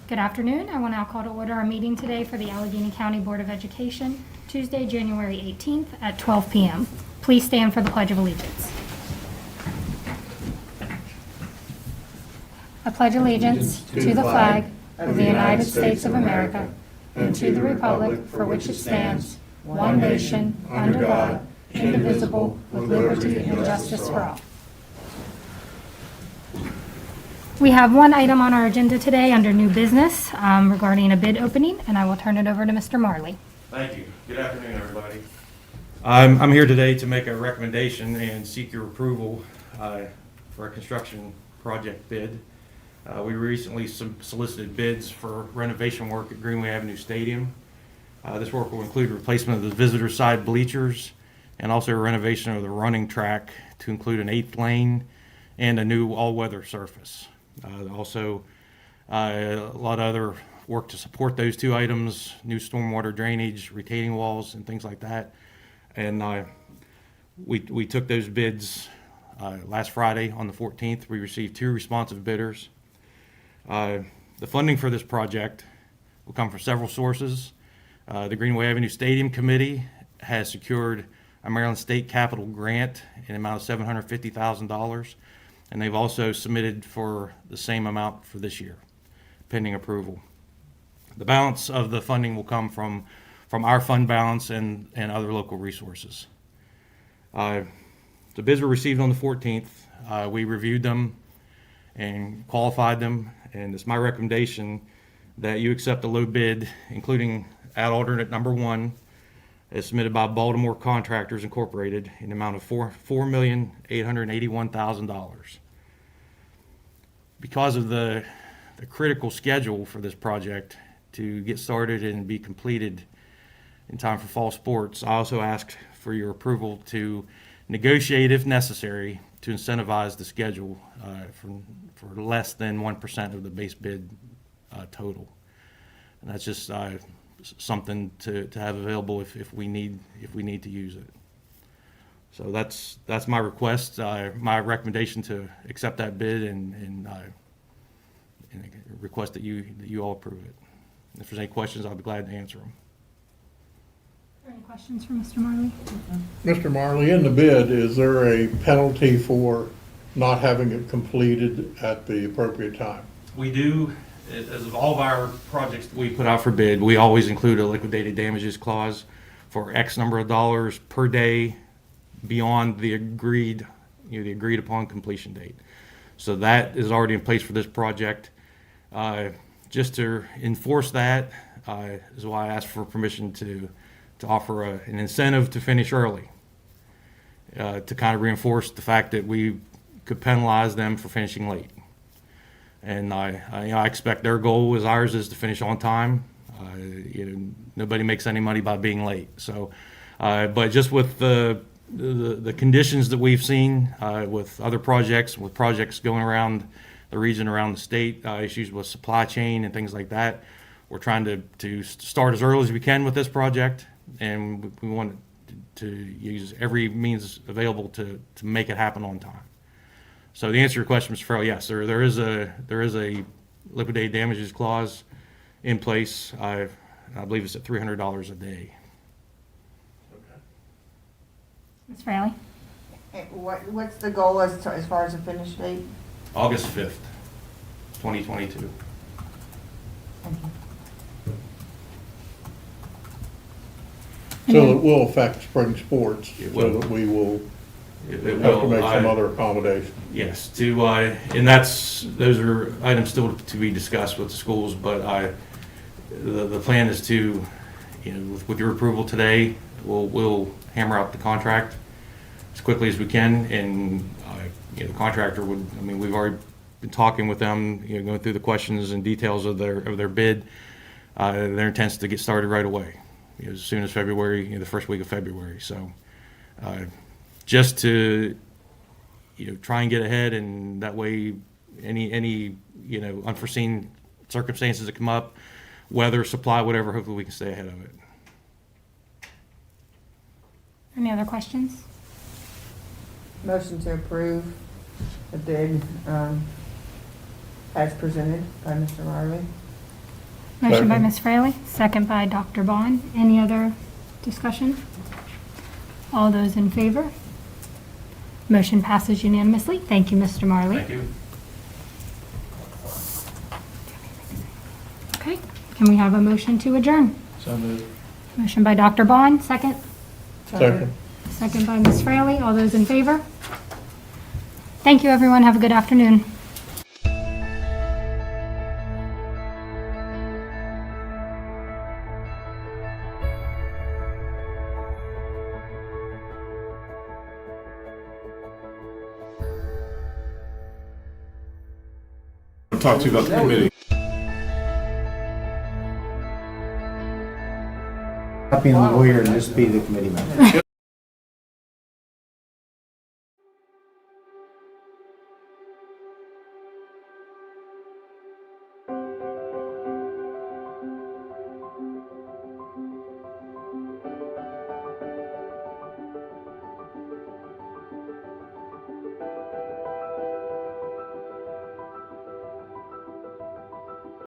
Good afternoon. I will now call to order our meeting today for the Allegheny County Board of Education, Tuesday, January 18th at 12 p.m. Please stand for the Pledge of Allegiance. I pledge allegiance to the flag of the United States of America and to the republic for which it stands, one nation, under God, indivisible, with liberty and justice for all. We have one item on our agenda today under new business regarding a bid opening, and I will turn it over to Mr. Marley. Thank you. Good afternoon, everybody. I'm here today to make a recommendation and seek your approval for a construction project bid. We recently solicited bids for renovation work at Greenway Avenue Stadium. This work will include replacement of the visitor side bleachers and also a renovation of the running track to include an 8th lane and a new all-weather surface. Also, a lot of other work to support those two items, new stormwater drainage, retaining walls, and things like that. And we took those bids last Friday on the 14th. We received 2 responsive bidders. The funding for this project will come from several sources. The Greenway Avenue Stadium Committee has secured a Maryland State Capital Grant in the amount of $750,000. And they've also submitted for the same amount for this year, pending approval. The balance of the funding will come from our fund balance and other local resources. The bids were received on the 14th. We reviewed them and qualified them, and it's my recommendation that you accept the low bid, including ad alternate number 1, as submitted by Baltimore Contractors Incorporated in the amount of $4,881,000. Because of the critical schedule for this project to get started and be completed in time for fall sports, I also ask for your approval to negotiate, if necessary, to incentivize the schedule for less than 1% of the base bid total. And that's just something to have available if we need to use it. So that's my request, my recommendation to accept that bid and request that you all approve it. If there's any questions, I'll be glad to answer them. Are there any questions for Mr. Marley? Mr. Marley, in the bid, is there a penalty for not having it completed at the appropriate time? We do, as of all of our projects that we put out for bid, we always include a liquidated damages clause for X number of dollars per day beyond the agreed upon completion date. So that is already in place for this project. Just to enforce that is why I asked for permission to offer an incentive to finish early, to kind of reinforce the fact that we could penalize them for finishing late. And I expect their goal, as ours is, to finish on time. Nobody makes any money by being late. So, but just with the conditions that we've seen with other projects, with projects going around the region, around the state, issues with supply chain and things like that, we're trying to start as early as we can with this project, and we want to use every means available to make it happen on time. So the answer to your question, Mr. Farrell, yes, there is a liquidated damages clause in place. I believe it's at $300 a day. Ms. Fraley? What's the goal as far as the finish date? August 5th, 2022. So it will affect spring sports, It so will. that we will It have to make some other accommodation. Yes, and those are items still to be discussed with the schools, but the plan is to, with your approval today, we'll hammer out the contract as quickly as we can, and the contractor we've already been talking with them, going through the questions and details of their bid. Their intent is to get started right away, as soon as February, the first week of February. So just to try and get ahead, and that way any unforeseen circumstances that come up, weather, supply, whatever, hopefully we can stay ahead of it. Any other questions? Motion to approve the bid as presented by Mr. Marley. Motion by Second. Ms. Fraley, second by Dr. Bond. Any other discussion? All those in favor? Motion passes unanimously. Thank you, Mr. Marley. Thank you. Okay, can we have a motion to adjourn? So moved. Motion by Dr. Bond, second. Second. Second by Ms. Fraley. All those in favor? Thank you, everyone. Have a good afternoon. I'll talk to you about the committee. Stop being a lawyer and just be the committee member.